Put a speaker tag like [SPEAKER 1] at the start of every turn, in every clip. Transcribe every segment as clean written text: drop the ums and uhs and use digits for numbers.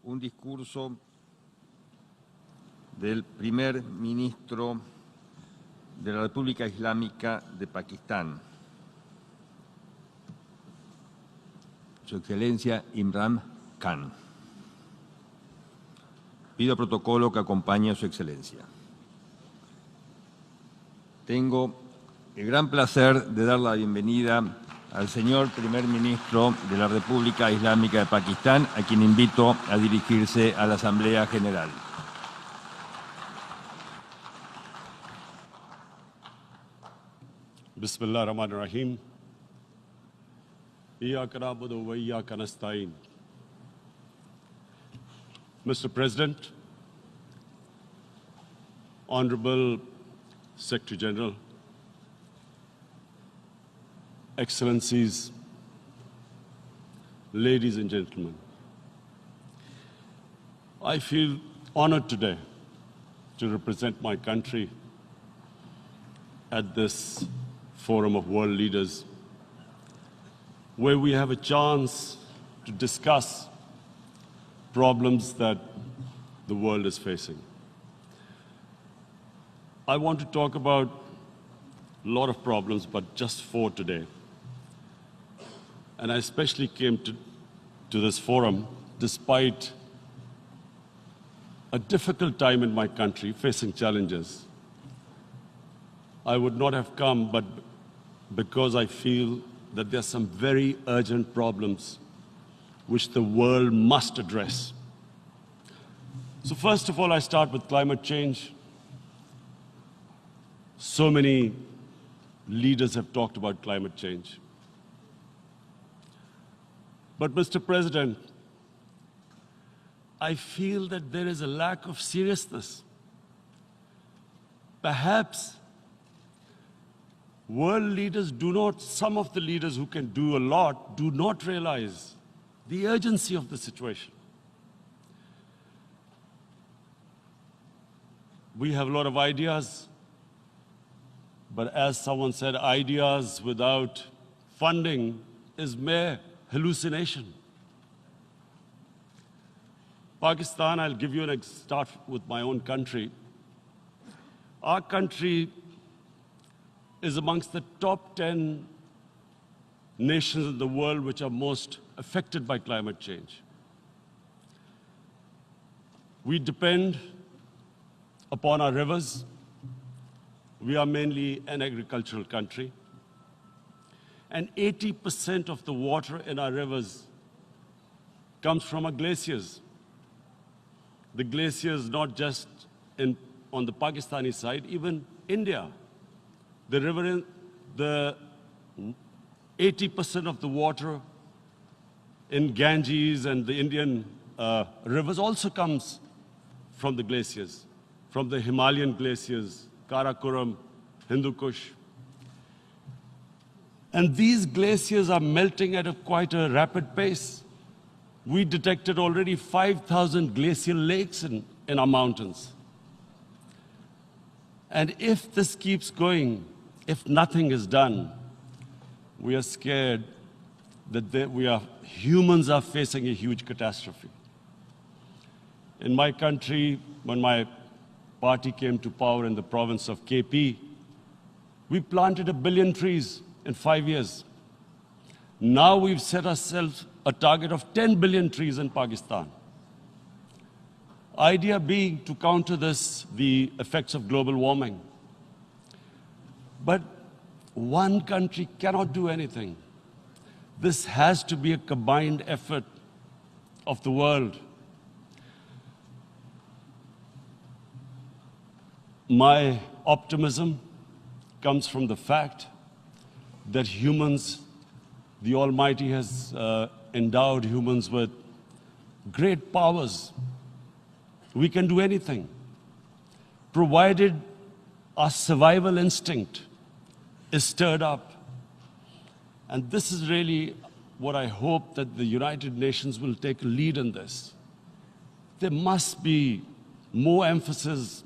[SPEAKER 1] un discurso del primer ministro de la República Islámica de Pakistán, Su Excelencia Imran Khan. Pido protocolo que acompañe a Su Excelencia. Tengo el gran placer de dar la bienvenida al señor primer ministro de la República Islámica de Pakistán, a quien invito a dirigirse a la Asamblea General.
[SPEAKER 2] Bismillah ar-Rahman ar-Rahim. Iyyaka na'budu wa iyyaka nasta'in. Mr. President, Honorable Secretary General, Excellencies, ladies and gentlemen, I feel honored today to represent my country at this Forum of World Leaders, where we have a chance to discuss problems that the world is facing. I want to talk about a lot of problems, but just 4 today. And I especially came to this forum despite a difficult time in my country, facing challenges. I would not have come, but because I feel that there are some very urgent problems which the world must address. So first of all, I start with climate change. So many leaders have talked about climate change. But Mr. President, I feel that there is a lack of seriousness. Perhaps world leaders some of the leaders who can do a lot, do not realize the urgency of the situation. We have a lot of ideas, but as someone said, ideas without funding is mere hallucination. Pakistan, I'll give you start with my own country. Our country is amongst the top 10 nations in the world which are most affected by climate change. We depend upon our rivers. We are mainly an agricultural country. And 80% of the water in our rivers comes from our glaciers. The glaciers not just on the Pakistani side, even India. The river, the 80% of the water in Ganges and the Indian rivers also comes from the glaciers, from the Himalayan glaciers, Karakoram, Hindu Kush. And these glaciers are melting at quite a rapid pace. We detected already 5,000 glacial lakes in our mountains. And if this keeps going, if nothing is done, we are scared that humans are facing a huge catastrophe. In my country, when my party came to power in the province of KP, we planted 1 billion trees in 5 years. Now we've set ourselves a target of 10 billion trees in Pakistan. Idea being to counter the effects of global warming. But one country cannot do anything. This has to be a combined effort of the world. My optimism comes from the fact that humans, the Almighty has endowed humans with great powers. We can do anything, provided our survival instinct is stirred up. And this is really what I hope that the United Nations will take a lead in this. There must be more emphasis.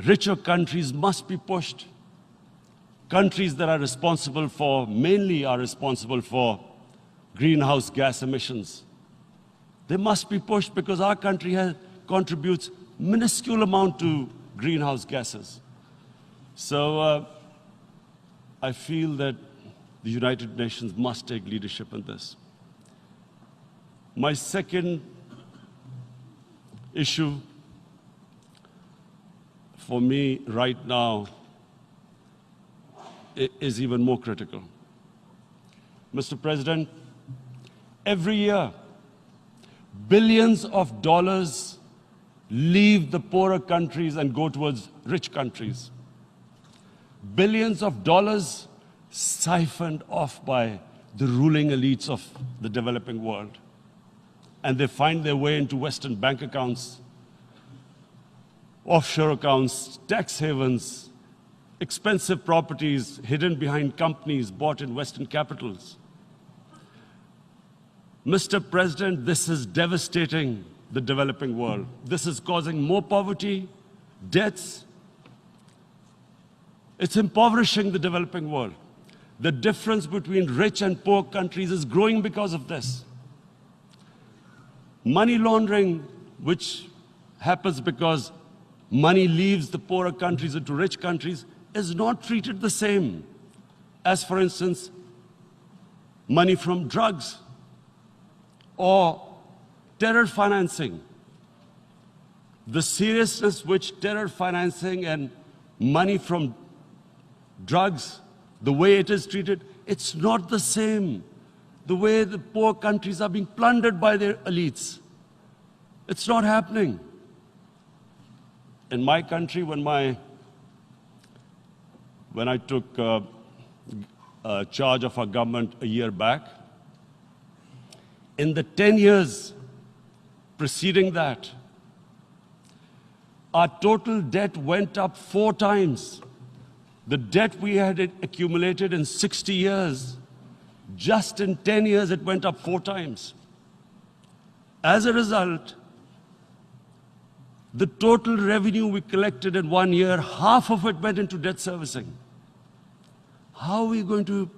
[SPEAKER 2] Richer countries must be pushed. Countries that are responsible for, mainly are responsible for greenhouse gas emissions. They must be pushed because our country contributes minuscule amount to greenhouse gases. So I feel that the United Nations must take leadership in this. My second issue for me right now is even more critical. Mr. President, every year, billions of dollars leave the poorer countries and go towards rich countries. Billions of dollars siphoned off by the ruling elites of the developing world. And they find their way into Western bank accounts, offshore accounts, tax havens, expensive properties hidden behind companies bought in Western capitals. Mr. President, this is devastating the developing world. This is causing more poverty, debts. It's impoverishing the developing world. The difference between rich and poor countries is growing because of this. Money laundering, which happens because money leaves the poorer countries into rich countries, is not treated the same as, for instance, money from drugs or terror financing. The seriousness which terror financing and money from drugs, the way it is treated, it's not the same. The way the poor countries are being plundered by their elites. It's not happening. In my country, when I took charge of our government a year back, in the 10 years preceding that, our total debt went up 4 times. The debt we had accumulated in 60 years, just in 10 years, it went up 4 times. As a result, the total revenue we collected in 1 year, half of it went into debt servicing. How are we going to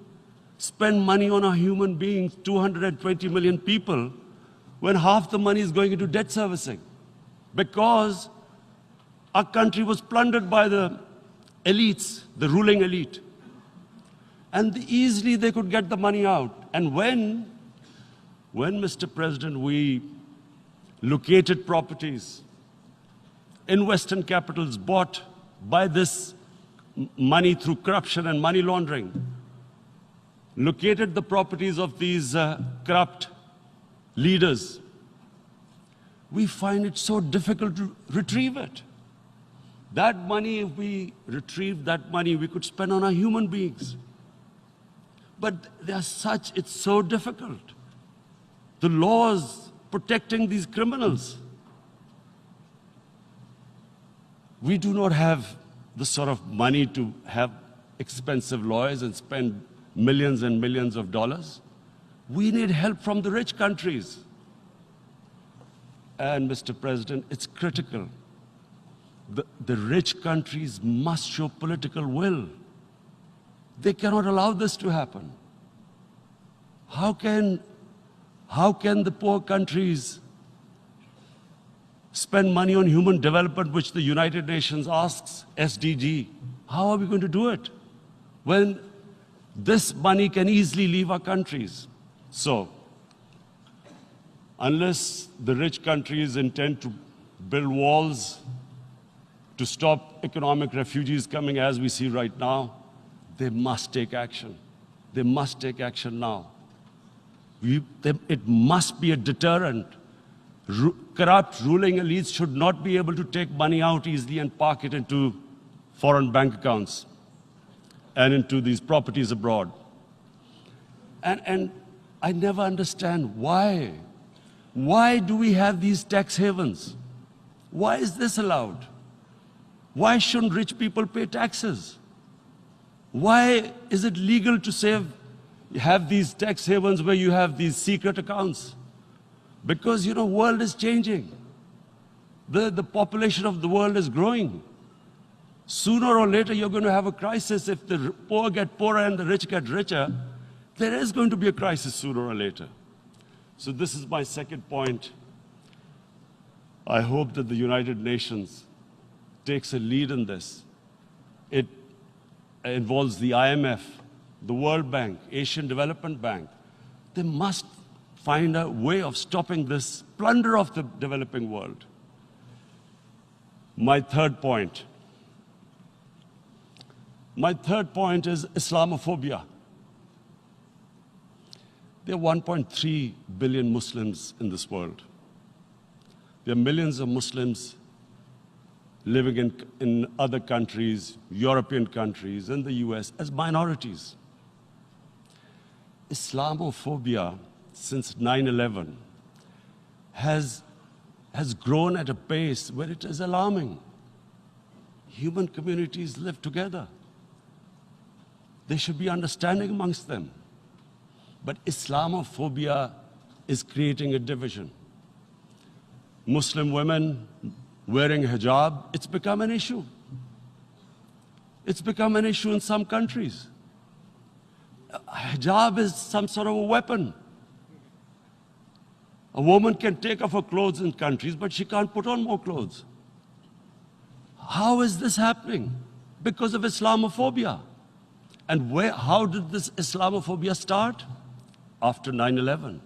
[SPEAKER 2] spend money on our human beings, 220 million people, when half the money is going into debt servicing? Because our country was plundered by the elites, the ruling elite. And easily they could get the money out. And when, Mr. President, we located properties in Western capitals bought by this money through corruption and money laundering, located the properties of these corrupt leaders, we find it so difficult to retrieve it. That money, if we retrieved that money, we could spend on our human beings. But it's so difficult. The laws protecting these criminals. We do not have the sort of money to have expensive lawyers and spend millions and millions of dollars. We need help from the rich countries. And Mr. President, it's critical. The rich countries must show political will. They cannot allow this to happen. How can the poor countries spend money on human development, which the United Nations asks, SDG? How are we going to do it when this money can easily leave our countries? So, unless the rich countries intend to build walls to stop economic refugees coming as we see right now, they must take action. They must take action now. It must be a deterrent. Corrupt ruling elites should not be able to take money out easily and park it into foreign bank accounts and into these properties abroad. And I never understand why. Why do we have these tax havens? Why is this allowed? Why shouldn't rich people pay taxes? Why is it legal to have these tax havens where you have these secret accounts? Because, the world is changing. The population of the world is growing. Sooner or later, you're going to have a crisis. If the poor get poorer and the rich get richer, there is going to be a crisis sooner or later. So this is my second point. I hope that the United Nations takes a lead in this. It involves the IMF, the World Bank, Asian Development Bank. They must find a way of stopping this plunder of the developing world. My third point is Islamophobia. There are 1.3 billion Muslims in this world. There are millions of Muslims living in other countries, European countries, in the US, as minorities. Islamophobia, since 9/11, has grown at a pace where it is alarming. Human communities live together. There should be understanding amongst them. But Islamophobia is creating a division. Muslim women wearing hijab, it's become an issue. It's become an issue in some countries. Hijab is some sort of a weapon. A woman can take off her clothes in countries, but she can't put on more clothes. How is this happening? Because of Islamophobia. And how did this Islamophobia start? After 9/11.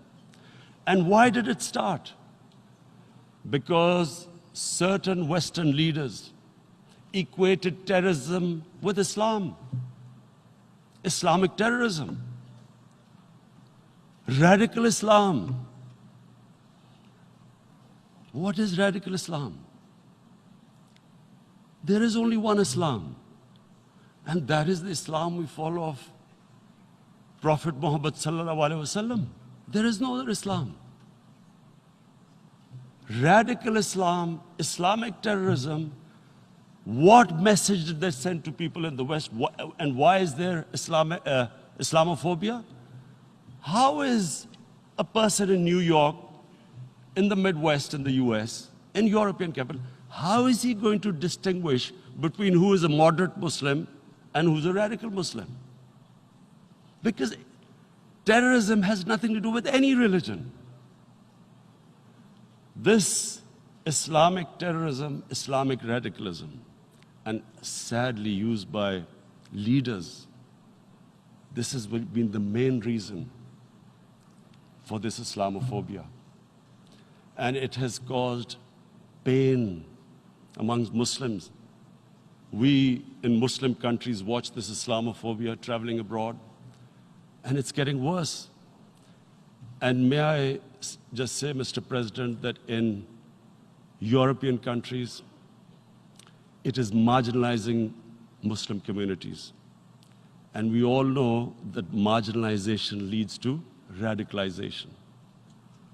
[SPEAKER 2] And why did it start? Because certain Western leaders equated terrorism with Islam. Islamic terrorism. Radical Islam. What is radical Islam? There is only one Islam. And that is the Islam we follow of Prophet Muhammad sallallahu alaihi wasallam. There is no other Islam. Radical Islam, Islamic terrorism, what message did they send to people in the West? And why is there Islamophobia? How is a person in New York, in the Midwest, in the US, in European capital, how is he going to distinguish between who is a moderate Muslim and who's a radical Muslim? Because terrorism has nothing to do with any religion. This Islamic terrorism, Islamic radicalism, and sadly used by leaders, this has been the main reason for this Islamophobia. And it has caused pain amongst Muslims. We in Muslim countries watch this Islamophobia traveling abroad, and it's getting worse. And may I just say, Mr. President, that in European countries, it is marginalizing Muslim communities. And we all know that marginalization leads to radicalization.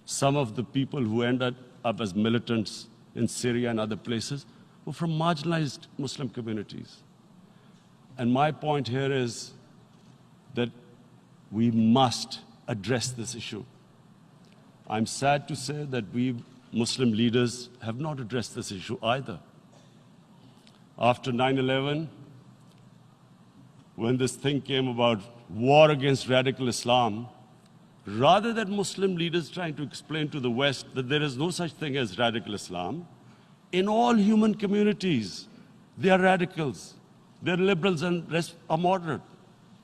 [SPEAKER 2] Some of the people who ended up as militants in Syria and other places were from marginalized Muslim communities. And my point here is that we must address this issue. I'm sad to say that we Muslim leaders have not addressed this issue either. After 9/11, when this thing came about war against radical Islam, rather than Muslim leaders trying to explain to the West that there is no such thing as radical Islam, in all human communities, they are radicals. They're liberals and rest are moderate.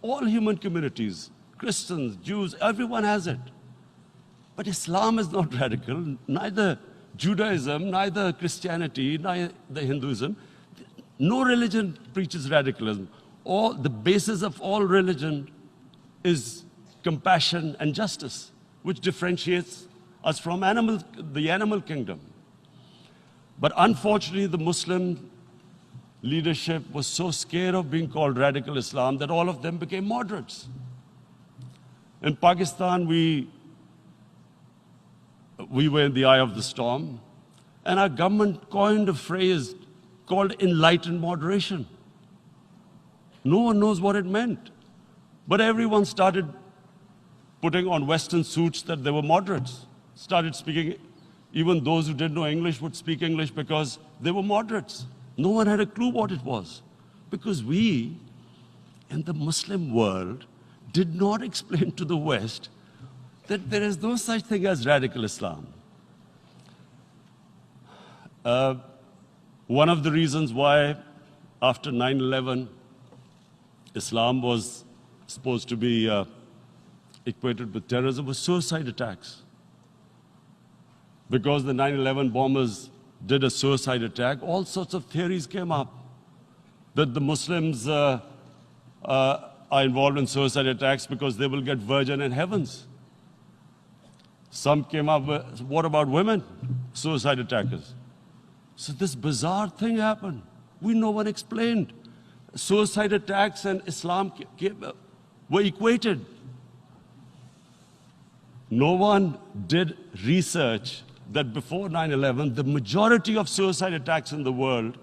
[SPEAKER 2] All human communities, Christians, Jews, everyone has it. But Islam is not radical, neither Judaism, neither Christianity, neither Hinduism. No religion preaches radicalism. The basis of all religion is compassion and justice, which differentiates us from the animal kingdom. But unfortunately, the Muslim leadership was so scared of being called radical Islam that all of them became moderates. In Pakistan, we were in the eye of the storm, and our government coined a phrase called enlightened moderation. No one knows what it meant. But everyone started putting on Western suits that they were moderates, started speaking. Even those who didn't know English would speak English because they were moderates. No one had a clue what it was. Because we, in the Muslim world, did not explain to the West that there is no such thing as radical Islam. One of the reasons why after 9/11, Islam was supposed to be equated with terrorism was suicide attacks. Because the 9/11 bombers did a suicide attack, all sorts of theories came up that the Muslims are involved in suicide attacks because they will get virgin in heavens. Some came up with, what about women, suicide attackers? So this bizarre thing happened. No one explained. Suicide attacks and Islam were equated. No one did research that before 9/11, the majority of suicide attacks in the world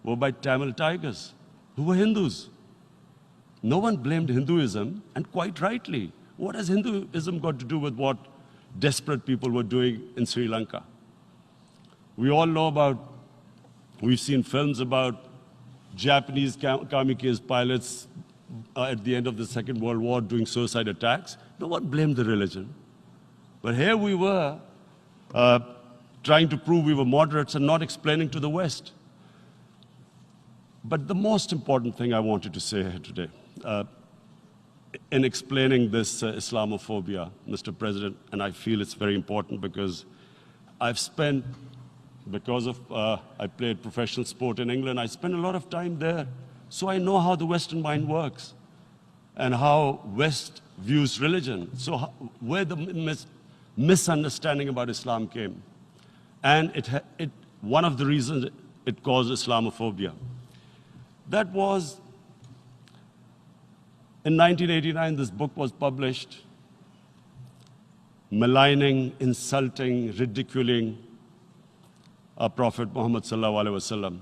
[SPEAKER 2] were by Tamil tigers, who were Hindus. No one blamed Hinduism, and quite rightly. What has Hinduism got to do with what desperate people were doing in Sri Lanka? We all know about, we've seen films about Japanese kamikaze pilots at the end of the Second World War doing suicide attacks. No one blamed the religion. But here we were trying to prove we were moderates and not explaining to the West. But the most important thing I wanted to say here today, in explaining this Islamophobia, Mr. President, and I feel it's very important because I've spent, because of, I played professional sport in England, I spent a lot of time there. So I know how the Western mind works and how West views religion. So where the misunderstanding about Islam came. And one of the reasons it caused Islamophobia. That was, in 1989, this book was published, maligning, insulting, ridiculing our Prophet Muhammad sallallahu alaihi wasallam.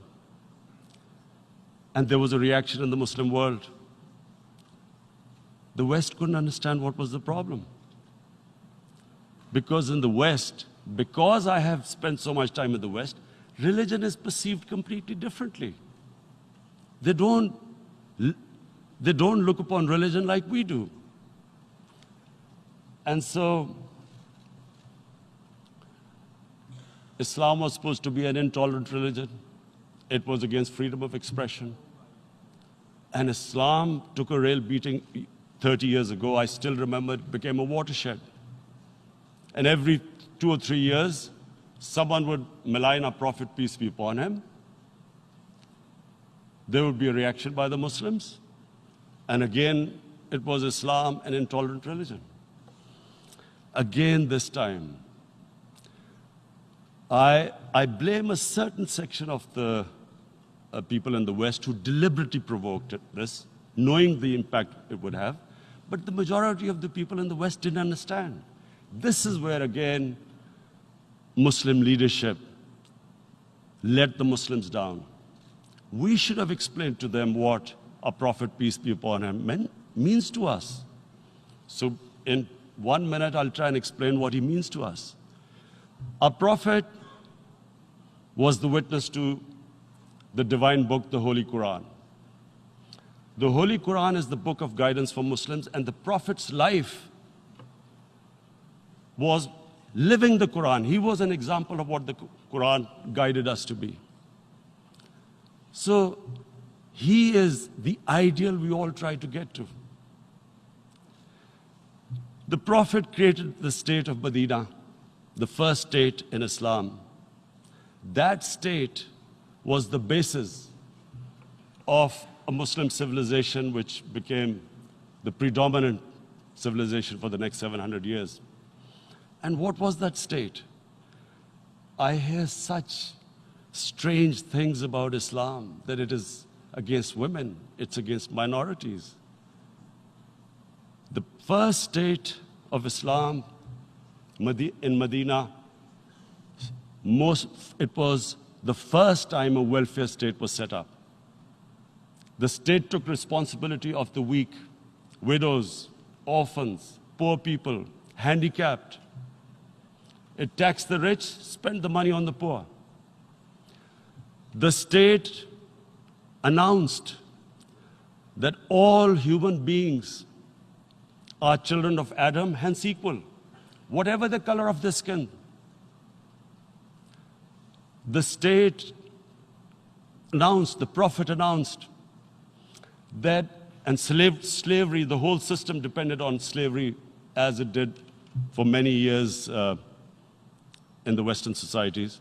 [SPEAKER 2] And there was a reaction in the Muslim world. The West couldn't understand what was the problem. Because in the West, because I have spent so much time in the West, religion is perceived completely differently. They don't look upon religion like we do. And so, Islam was supposed to be an intolerant religion. It was against freedom of expression. And Islam took a real beating 30 years ago. I still remember it became a watershed. And every 2 or 3 years, someone would malign our Prophet, peace be upon him. There would be a reaction by the Muslims. And again, it was Islam, an intolerant religion. Again, this time, I blame a certain section of the people in the West who deliberately provoked this, knowing the impact it would have. But the majority of the people in the West didn't understand. This is where, again, Muslim leadership let the Muslims down. We should have explained to them what our Prophet, peace be upon him, means to us. So in 1 minute, I'll try and explain what he means to us. Our Prophet was the witness to the divine book, the Holy Quran. The Holy Quran is the book of guidance for Muslims, and the Prophet's life was living the Quran. He was an example of what the Quran guided us to be. So he is the ideal we all try to get to. The Prophet created the state of Medina, the first state in Islam. That state was the basis of a Muslim civilization which became the predominant civilization for the next 700 years. And what was that state? I hear such strange things about Islam, that it is against women, it's against minorities. The first state of Islam in Medina, it was the first time a welfare state was set up. The state took responsibility of the weak, widows, orphans, poor people, handicapped. It taxed the rich, spent the money on the poor. The state announced that all human beings are children of Adam, hence equal, whatever the color of their skin. the state announced, the Prophet announced that, and slavery, the whole system depended on slavery as it did for many years in the Western societies.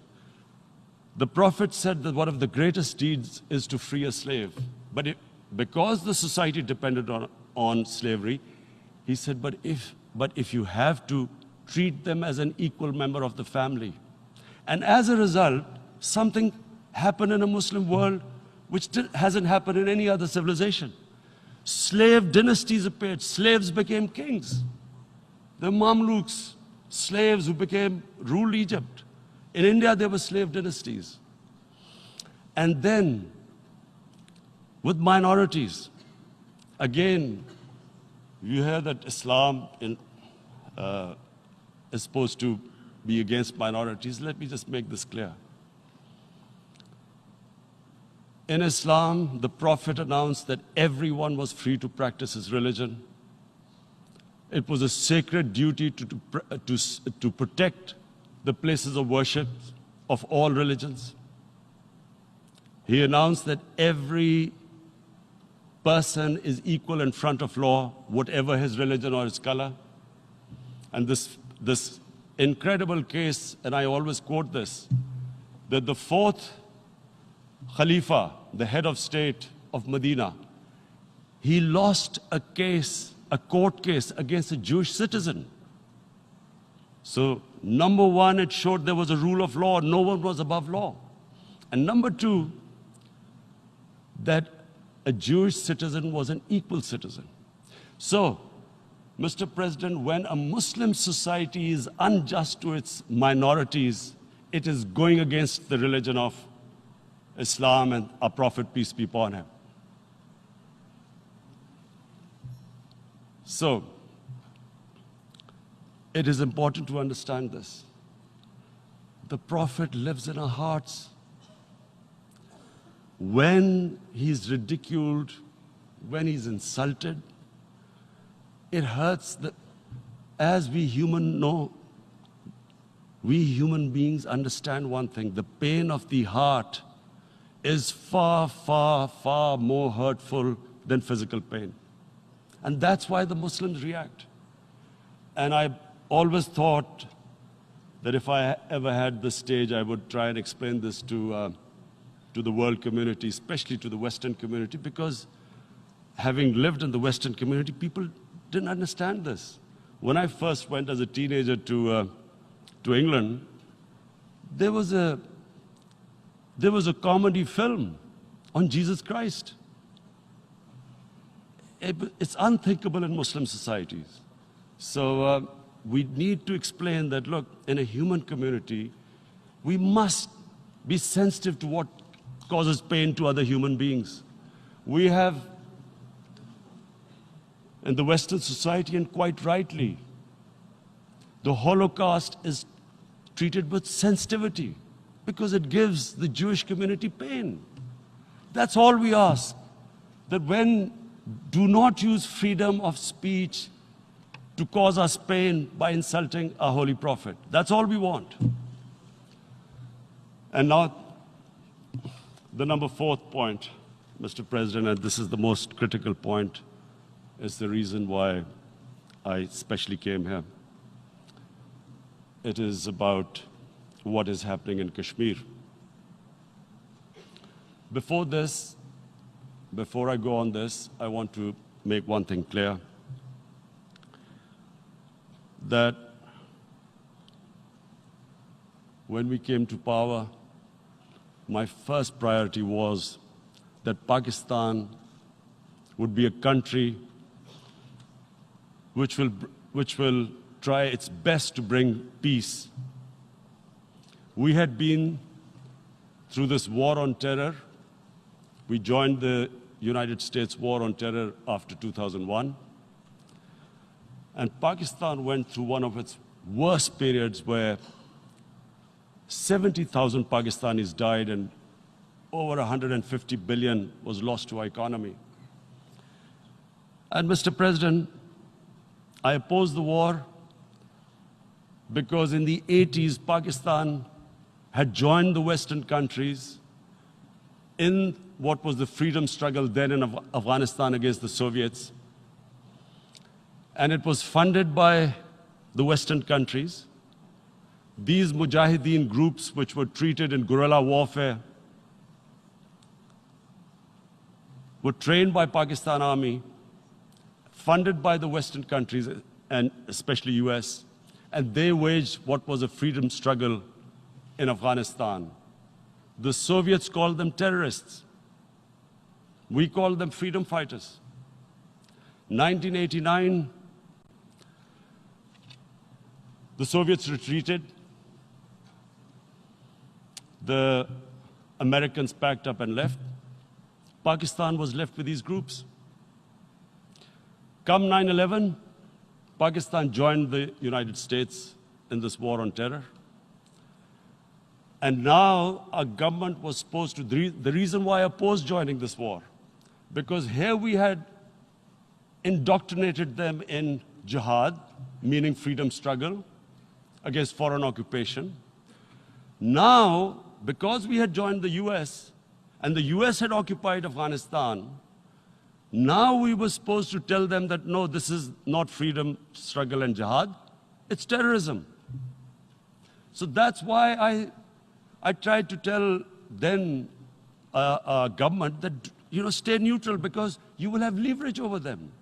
[SPEAKER 2] The Prophet said that one of the greatest deeds is to free a slave. But because the society depended on slavery, he said, but if you have to treat them as an equal member of the family. And as a result, something happened in a Muslim world which hasn't happened in any other civilization. Slave dynasties appeared. Slaves became kings. The Mamluks, slaves who ruled Egypt. In India, there were slave dynasties. And then, with minorities, again, you hear that Islam is supposed to be against minorities. Let me just make this clear. In Islam, the Prophet announced that everyone was free to practice his religion. It was a sacred duty to protect the places of worship of all religions. He announced that every person is equal in front of law, whatever his religion or his color. And this incredible case, and I always quote this, that the fourth Khalifa, the head of state of Medina, he lost a court case against a Jewish citizen. So, number one, it showed there was a rule of law, no one was above law. And number two, that a Jewish citizen was an equal citizen. So, Mr. President, when a Muslim society is unjust to its minorities, it is going against the religion of Islam and our Prophet, peace be upon him. So, it is important to understand this. The Prophet lives in our hearts. When he's ridiculed, when he's insulted, it hurts. As we human beings understand one thing: the pain of the heart is far, far, far more hurtful than physical pain. And that's why the Muslims react. And I always thought that if I ever had this stage, I would try and explain this to the world community, especially to the Western community, because having lived in the Western community, people didn't understand this. When I first went as a teenager to England, there was a comedy film on Jesus Christ. It's unthinkable in Muslim societies. So we need to explain that, look, in a human community, we must be sensitive to what causes pain to other human beings. We have, in the Western society, and quite rightly, the Holocaust is treated with sensitivity because it gives the Jewish community pain. That's all we ask, that do not use freedom of speech to cause us pain by insulting our Holy Prophet. That's all we want. And now, the number fourth point, Mr. President, and this is the most critical point, is the reason why I especially came here. It is about what is happening in Kashmir. Before I go on this, I want to make one thing clear, that when we came to power, my first priority was that Pakistan would be a country which will try its best to bring peace. We had been through this war on terror. We joined the United States war on terror after 2001. And Pakistan went through one of its worst periods where 70,000 Pakistanis died and over 150 billion was lost to our economy. And Mr. President, I opposed the war because in the 80s, Pakistan had joined the Western countries in what was the freedom struggle then in Afghanistan against the Soviets. And it was funded by the Western countries. These Mujahideen groups, which were treated in guerrilla warfare, were trained by Pakistan Army, funded by the Western countries, and especially US, and they waged what was a freedom struggle in Afghanistan. The Soviets called them terrorists. We called them freedom fighters. 1989, the Soviets retreated. The Americans packed up and left. Pakistan was left with these groups. Come 9/11, Pakistan joined the United States in this war on terror. And now our government was supposed to, the reason why I opposed joining this war, because here we had indoctrinated them in jihad, meaning freedom struggle against foreign occupation. Now, because we had joined the US, and the US had occupied Afghanistan, now we were supposed to tell them that, no, this is not freedom struggle and jihad, it's terrorism. So that's why I tried to tell then government that, stay neutral, because you will have leverage over them.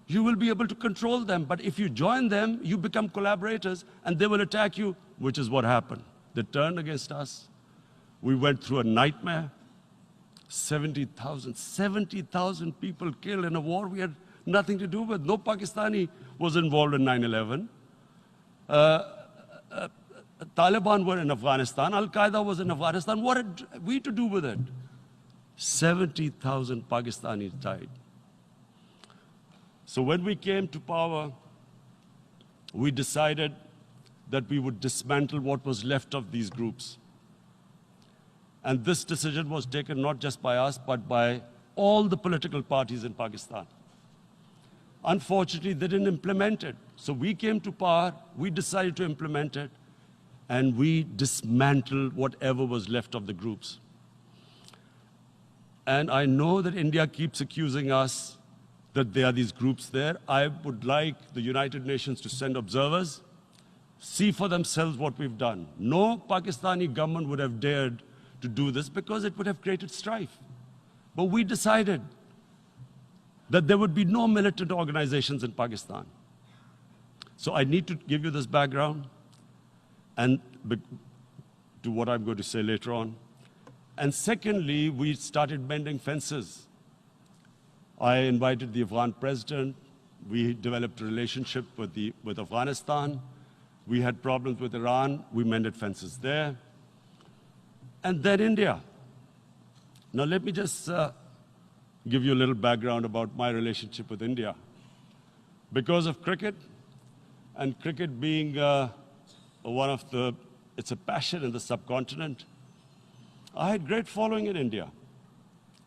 [SPEAKER 2] You will be able to control them. But if you join them, you become collaborators, and they will attack you, which is what happened. They turned against us. We went through a nightmare. 70,000 people killed in a war we had nothing to do with. No Pakistani was involved in 9/11. Taliban were in Afghanistan. Al-Qaeda was in Afghanistan. What had we to do with it? 70,000 Pakistanis died. So when we came to power, we decided that we would dismantle what was left of these groups. And this decision was taken not just by us, but by all the political parties in Pakistan. Unfortunately, they didn't implement it. So we came to power, we decided to implement it, and we dismantled whatever was left of the groups. And I know that India keeps accusing us that there are these groups there. I would like the United Nations to send observers, see for themselves what we've done. No Pakistani government would have dared to do this because it would have created strife. But we decided that there would be no militant organizations in Pakistan. So I need to give you this background and to what I'm going to say later on. And secondly, we started mending fences. I invited the Afghan president. We developed a relationship with Afghanistan. We had problems with Iran. We mended fences there. And then India. Now let me just give you a little background about my relationship with India. Because of cricket, and cricket being it's a passion in the subcontinent, I had great following in India.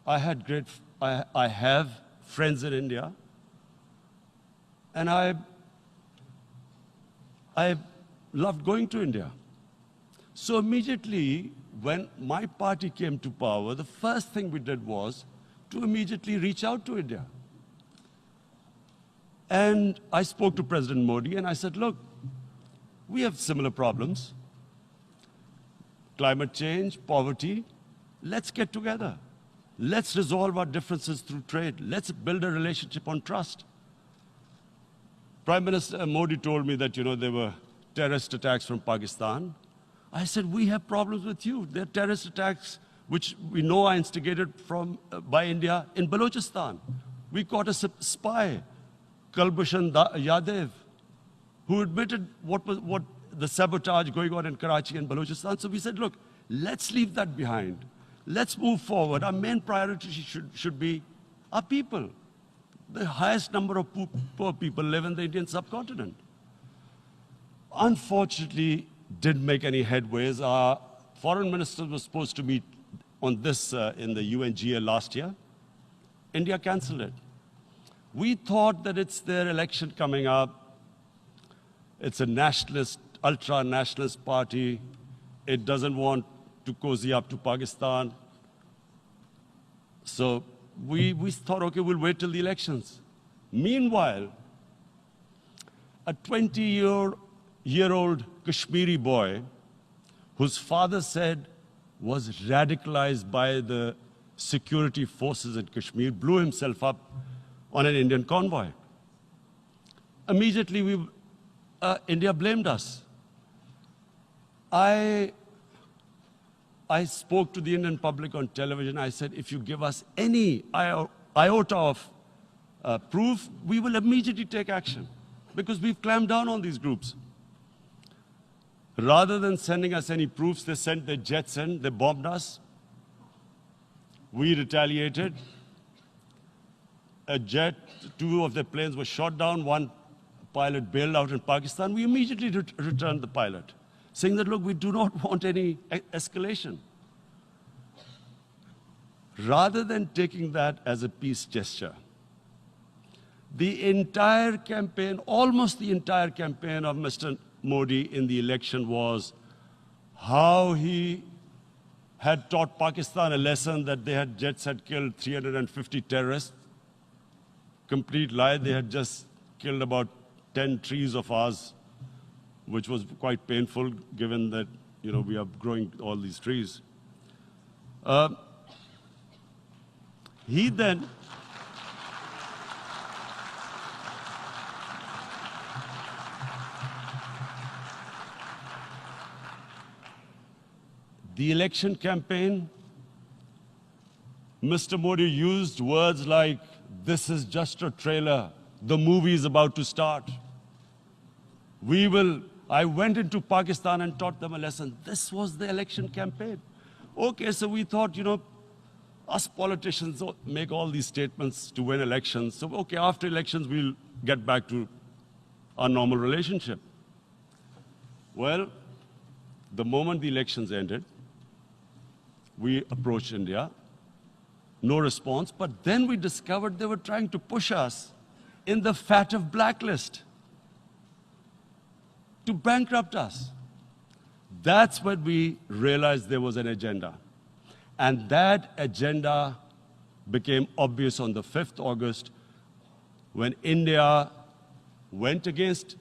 [SPEAKER 2] I have friends in India, and I loved going to India. So immediately, when my party came to power, the first thing we did was to immediately reach out to India. And I spoke to President Modi, and I said, look, we have similar problems. Climate change, poverty, let's get together. Let's resolve our differences through trade. Let's build a relationship on trust. Prime Minister Modi told me that, there were terrorist attacks from Pakistan. I said, we have problems with you. There are terrorist attacks which we know are instigated by India in Balochistan. We caught a spy, Kulbhushan Yadav, who admitted what the sabotage going on in Karachi and Balochistan. So we said, look, let's leave that behind. Let's move forward. Our main priority should be our people. The highest number of poor people live in the Indian subcontinent. Unfortunately, didn't make any headways. Our foreign ministers were supposed to meet on this in the UNGA last year. India canceled it. We thought that it's their election coming up. It's a nationalist, ultra-nationalist party. it doesn't want to cozy up to Pakistan. So we thought, okay, we'll wait till the elections. Meanwhile, a 20-year-old Kashmiri boy, whose father said was radicalized by the security forces in Kashmir, blew himself up on an Indian convoy. Immediately, India blamed us. I spoke to the Indian public on television. I said, if you give us any iota of proof, we will immediately take action, because we've clamped down on these groups. Rather than sending us any proofs, they sent their jets in, they bombed us. We retaliated. A jet, 2 of their planes were shot down, 1 pilot bailed out in Pakistan. We immediately returned the pilot, saying that, look, we do not want any escalation. Rather than taking that as a peace gesture, the entire campaign, almost the entire campaign of Mr. Modi in the election was how he had taught Pakistan a lesson that jets had killed 350 terrorists. Complete lie. They had just killed about 10 trees of ours, which was quite painful given that, we are growing all these trees. He then the election campaign, Mr. Modi used words like, this is just a trailer, the movie is about to start. I went into Pakistan and taught them a lesson. This was the election campaign. Okay, so we thought, us politicians make all these statements to win elections. So, okay, after elections, we'll get back to our normal relationship. Well, the moment the elections ended, we approached India, no response, but then we discovered they were trying to push us in the fat of blacklist to bankrupt us. That's when we realized there was an agenda. And that agenda became obvious on the 5th August when India went against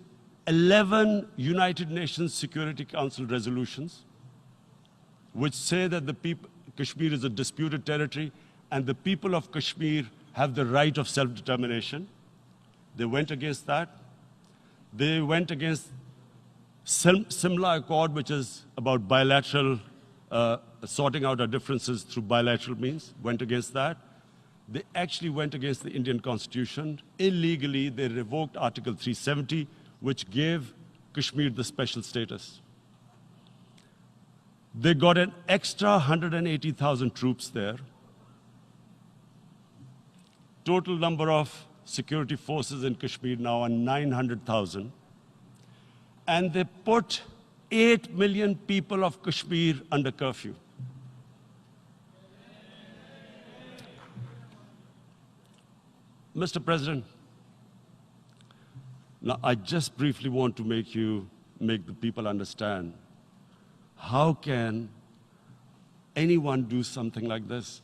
[SPEAKER 2] 11 United Nations Security Council resolutions, which say that Kashmir is a disputed territory and the people of Kashmir have the right of self-determination. They went against that. They went against SAMAA Accord, which is about bilateral, sorting out our differences through bilateral means, went against that. They actually went against the Indian Constitution. Illegally, they revoked Article 370, which gave Kashmir the special status. They got an extra 180,000 troops there. Total number of security forces in Kashmir now are 900,000. And they put 8 million people of Kashmir under curfew. Mr. President, now I just briefly want to make the people understand, how can anyone do something like this?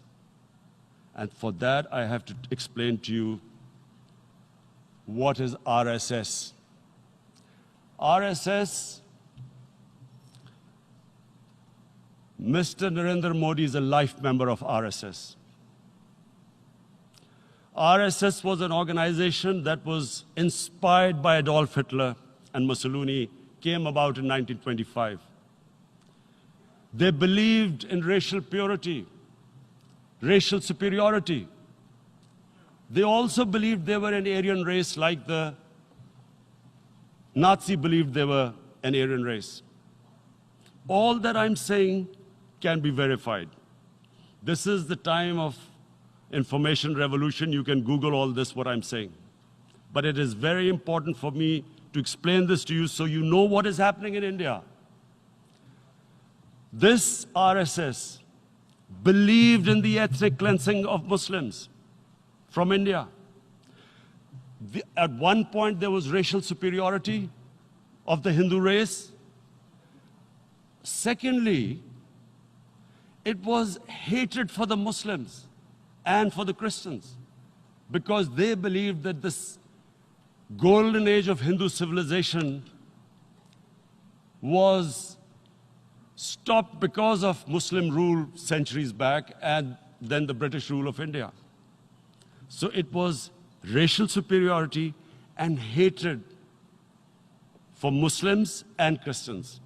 [SPEAKER 2] And for that, I have to explain to you what is RSS. RSS, Mr. Narendra Modi is a life member of RSS. RSS was an organization that was inspired by Adolf Hitler and Mussolini, came about in 1925. They believed in racial purity, racial superiority. They also believed they were an Aryan race like the Nazi believed they were an Aryan race. All that I'm saying can be verified. This is the time of information revolution. You can Google all this, what I'm saying. But it is very important for me to explain this to you so you know what is happening in India. This RSS believed in the ethnic cleansing of Muslims from India. At one point, there was racial superiority of the Hindu race. Secondly, it was hatred for the Muslims and for the Christians, because they believed that this golden age of Hindu civilization was stopped because of Muslim rule centuries back and then the British rule of India. So it was racial superiority and hatred for Muslims and Christians.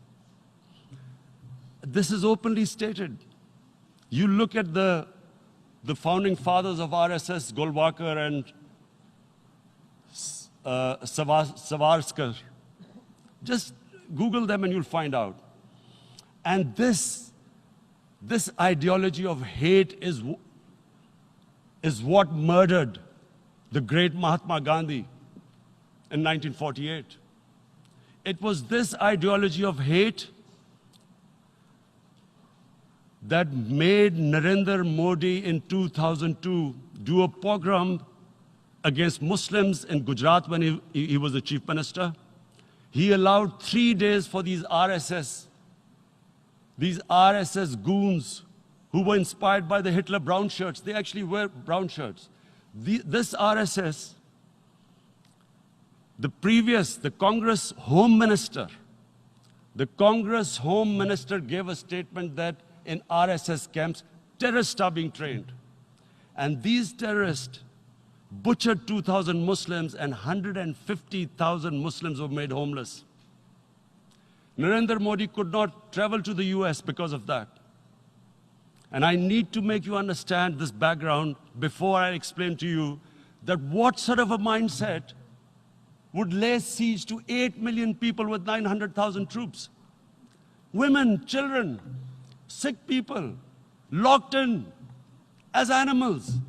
[SPEAKER 2] This is openly stated. You look at the founding fathers of RSS, Golwalkar and Savarkar. Just Google them and you'll find out. And this ideology of hate is what murdered the great Mahatma Gandhi in 1948. It was this ideology of hate that made Narendra Modi in 2002 do a pogrom against Muslims in Gujarat when he was the chief minister. He allowed 3 days for these RSS goons who were inspired by the Hitler brown shirts. They actually wear brown shirts. This RSS, the Congress Home Minister gave a statement that in RSS camps, terrorists are being trained. And these terrorists butchered 2,000 Muslims and 150,000 Muslims were made homeless. Narendra Modi could not travel to the US because of that. And I need to make you understand this background before I explain to you that what sort of a mindset would lay siege to 8 million people with 900,000 troops. Women, children, sick people, locked in as animals.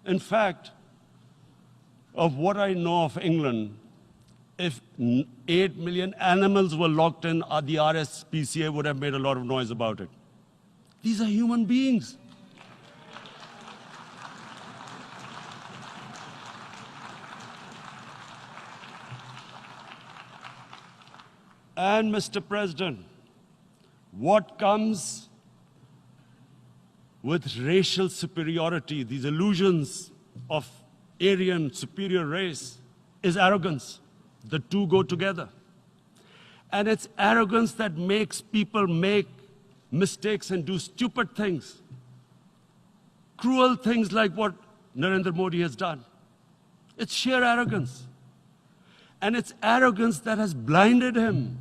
[SPEAKER 2] In fact, of what I know of England, if 8 million animals were locked in, the RSPCA would have made a lot of noise about it. These are human beings. And Mr. President, what comes with racial superiority, these illusions of Aryan superior race, is arrogance. The two go together. And it's arrogance that makes people make mistakes and do stupid things. Cruel things like what Narendra Modi has done. It's sheer arrogance. And it's arrogance that has blinded him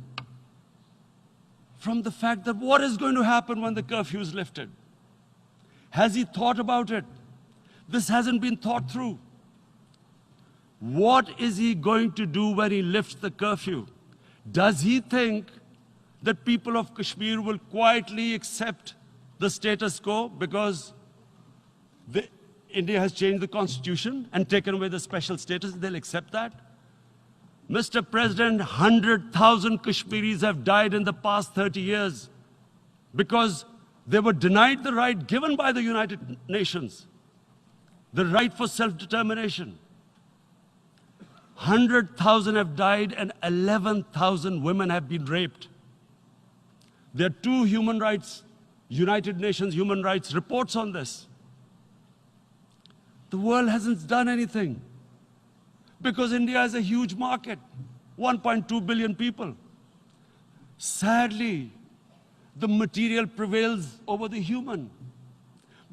[SPEAKER 2] from the fact that what is going to happen when the curfew is lifted. Has he thought about it? This hasn't been thought through. What is he going to do when he lifts the curfew? Does he think that people of Kashmir will quietly accept the status quo because India has changed the constitution and taken away the special status? They'll accept that? Mr. President, 100,000 Kashmiris have died in the past 30 years because they were denied the right given by the United Nations, the right for self-determination. 100,000 have died and 11,000 women have been raped. There are 2 human rights, United Nations human rights reports on this. The world hasn't done anything because India is a huge market, 1.2 billion people. Sadly, the material prevails over the human.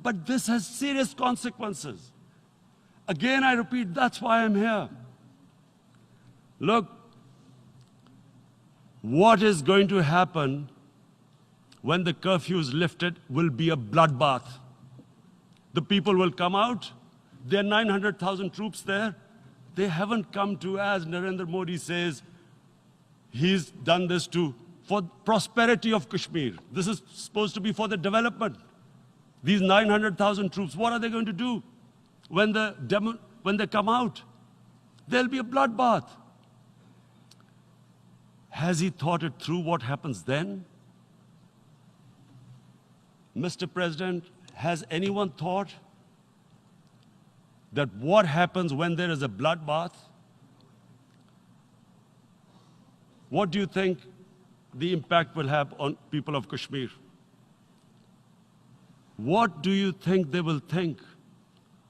[SPEAKER 2] But this has serious consequences. Again, I repeat, that's why I'm here. Look, what is going to happen when the curfew is lifted will be a bloodbath. The people will come out. There are 900,000 troops there. They haven't come to, as Narendra Modi says, he's done this for prosperity of Kashmir. This is supposed to be for the development. These 900,000 troops, what are they going to do when they come out? There'll be a bloodbath. Has he thought it through what happens then? Mr. President, has anyone thought that what happens when there is a bloodbath? What do you think the impact will have on people of Kashmir. What do you think they will think?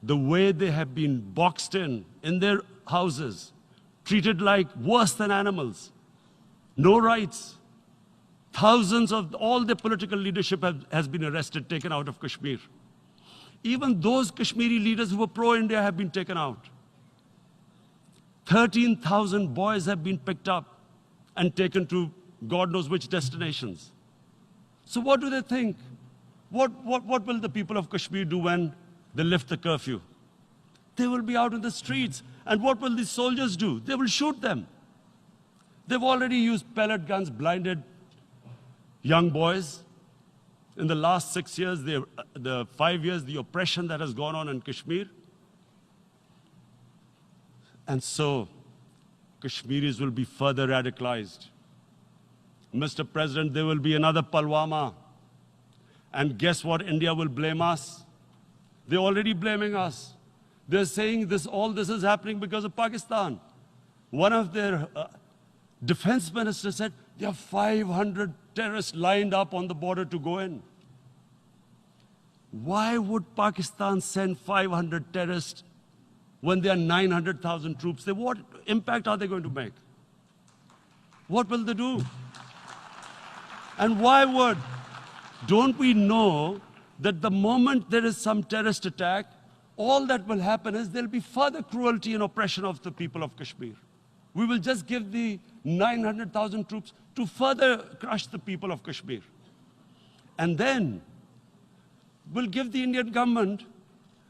[SPEAKER 2] The way they have been boxed in their houses, treated like worse than animals, no rights. Thousands of all the political leadership has been arrested, taken out of Kashmir. Even those Kashmiri leaders who were pro-India have been taken out. 13,000 boys have been picked up and taken to God knows which destinations. So what do they think? What will the people of Kashmir do when they lift the curfew? They will be out in the streets. And what will these soldiers do? They will shoot them. They've already used pellet guns, blinded young boys. In the last 6 years, the 5 years, the oppression that has gone on in Kashmir. And so, Kashmiris will be further radicalized. Mr. President, there will be another Pulwama. And guess what? India will blame us. They're already blaming us. They're saying all this is happening because of Pakistan. One of their defense ministers said, there are 500 terrorists lined up on the border to go in. Why would Pakistan send 500 terrorists when there are 900,000 troops? What impact are they going to make? What will they do? And why would? Don't we know that the moment there is some terrorist attack, all that will happen is there'll be further cruelty and oppression of the people of Kashmir. We will just give the 900,000 troops to further crush the people of Kashmir. And then we'll give the Indian government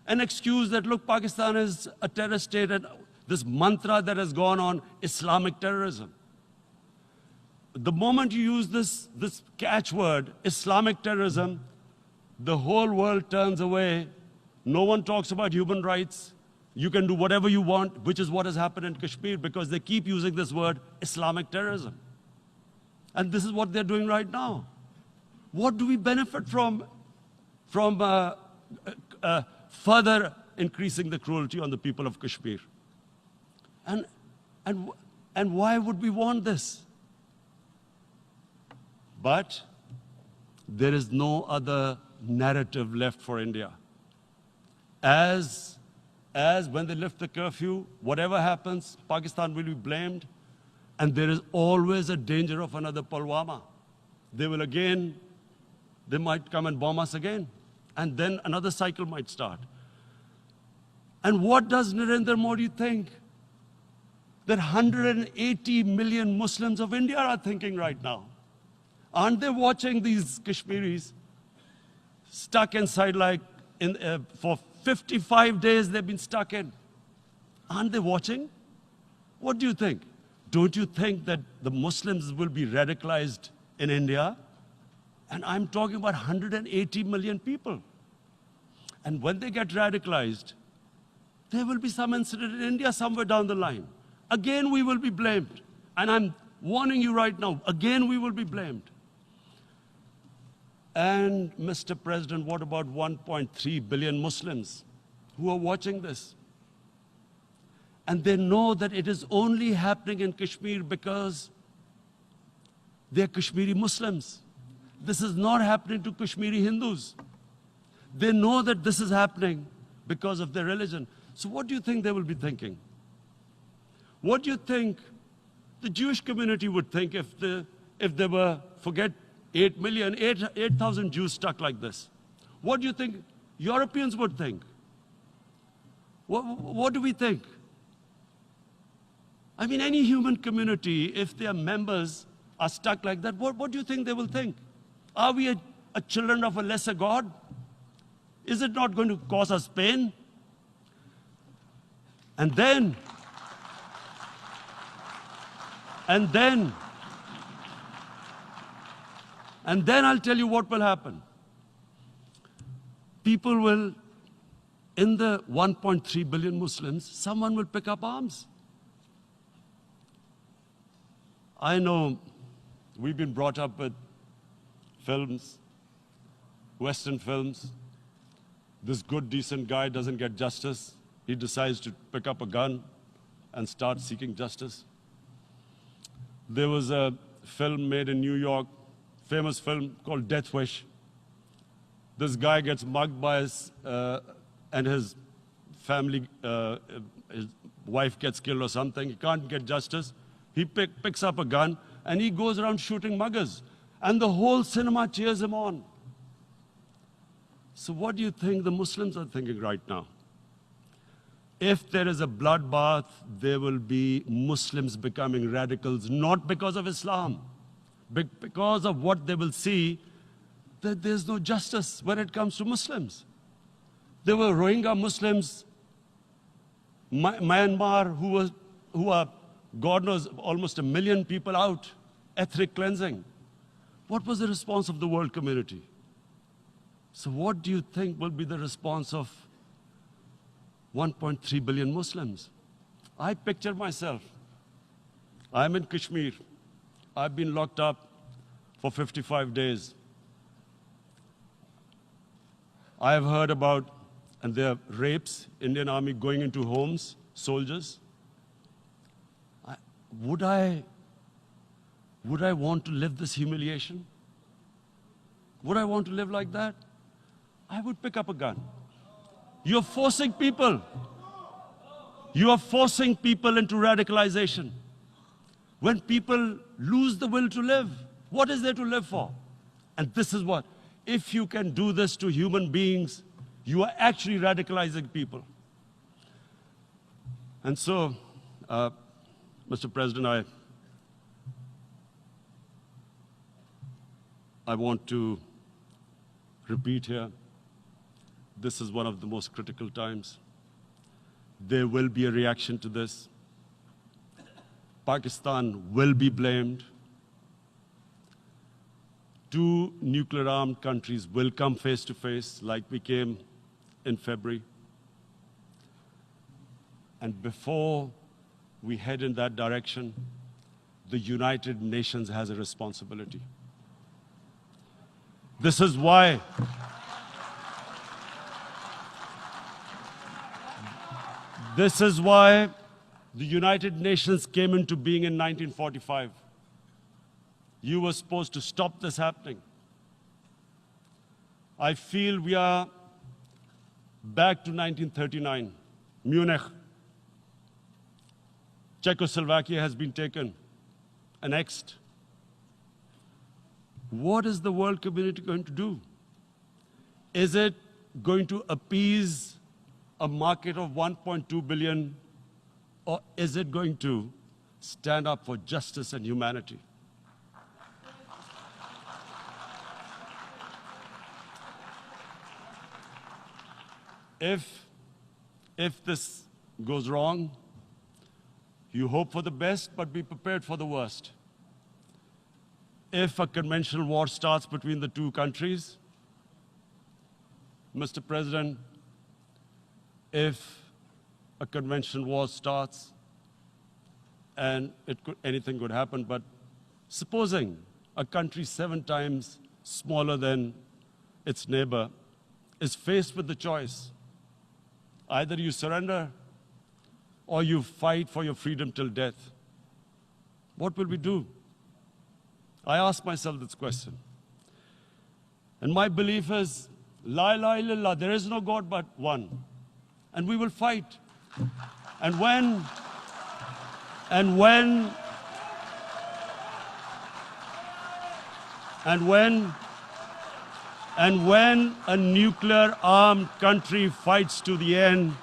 [SPEAKER 2] an excuse that, look, Pakistan is a terrorist state, and this mantra that has gone on, Islamic terrorism. The moment you use this catchword, Islamic terrorism, the whole world turns away. No one talks about human rights. You can do whatever you want, which is what has happened in Kashmir, because they keep using this word, Islamic terrorism. And this is what they're doing right now. What do we benefit from further increasing the cruelty on the people of Kashmir? And why would we want this? But there is no other narrative left for India. As when they lift the curfew, whatever happens, Pakistan will be blamed, and there is always a danger of another Pulwama. They might come and bomb us again, and then another cycle might start. And what does Narendra Modi think? That 180 million Muslims of India are thinking right now. Aren't they watching these Kashmiris stuck inside for 55 days they've been stuck in? Aren't they watching? What do you think? Don't you think that the Muslims will be radicalized in India? And I'm talking about 180 million people. And when they get radicalized, there will be some incident in India somewhere down the line. Again, we will be blamed. And I'm warning you right now, again, we will be blamed. And Mr. President, what about 1.3 billion Muslims who are watching this? And they know that it is only happening in Kashmir because they're Kashmiri Muslims. This is not happening to Kashmiri Hindus. They know that this is happening because of their religion. So what do you think they will be thinking? What do you think the Jewish community would think if there were, forget 8,000 Jews stuck like this? What do you think Europeans would think? What do we think? I mean, any human community, if their members are stuck like that, what do you think they will think? Are we a children of a lesser God? Is it not going to cause us pain? And then I'll tell you what will happen. People will, in the 1.3 billion Muslims, someone will pick up arms. I know we've been brought up with films, Western films. This good, decent guy doesn't get justice. He decides to pick up a gun and start seeking justice. There was a film made in New York, famous film called Death Wish. This guy gets mugged by and his family, his wife gets killed or something. He can't get justice. He picks up a gun and he goes around shooting muggers. And the whole cinema cheers him on. So what do you think the Muslims are thinking right now? If there is a bloodbath, there will be Muslims becoming radicals, not because of Islam, but because of what they will see, that there's no justice when it comes to Muslims. There were Rohingya Muslims, Myanmar, who are, God knows, almost 1 million people out, ethnic cleansing. What was the response of the world community? So what do you think will be the response of 1.3 billion Muslims? I picture myself. I'm in Kashmir. I've been locked up for 55 days. I have heard about, and there are rapes, Indian Army going into homes, soldiers. Would I want to live this humiliation? Would I want to live like that? I would pick up a gun. You're forcing people. You are forcing people into radicalization. When people lose the will to live, what is there to live for? And this is what, if you can do this to human beings, you are actually radicalizing people. And so, Mr. President, I want to repeat here, this is one of the most critical times. There will be a reaction to this. Pakistan will be blamed. 2 nuclear-armed countries will come face to face like we came in February. And before we head in that direction, the United Nations has a responsibility. This is why the United Nations came into being in 1945. You were supposed to stop this happening. I feel we are back to 1939, Munich. Czechoslovakia has been taken, annexed. What is the world community going to do? Is it going to appease a market of 1.2 billion, or is it going to stand up for justice and humanity? If this goes wrong, you hope for the best, but be prepared for the worst. If a conventional war starts between the 2 countries, Mr. President, if a conventional war starts, and anything could happen, but supposing a country 7 times smaller than its neighbor is faced with the choice, either you surrender or you fight for your freedom till death, what will we do? I ask myself this question. And my belief is, La ilaha illallah, there is no God but one. And we will fight. And when a nuclear-armed country fights to the end,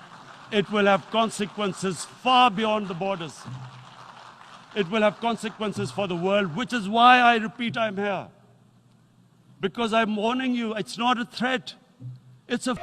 [SPEAKER 2] it will have consequences far beyond the borders. It will have consequences for the world, which is why I repeat I'm here. Because I'm warning you, it's not a threat, it's a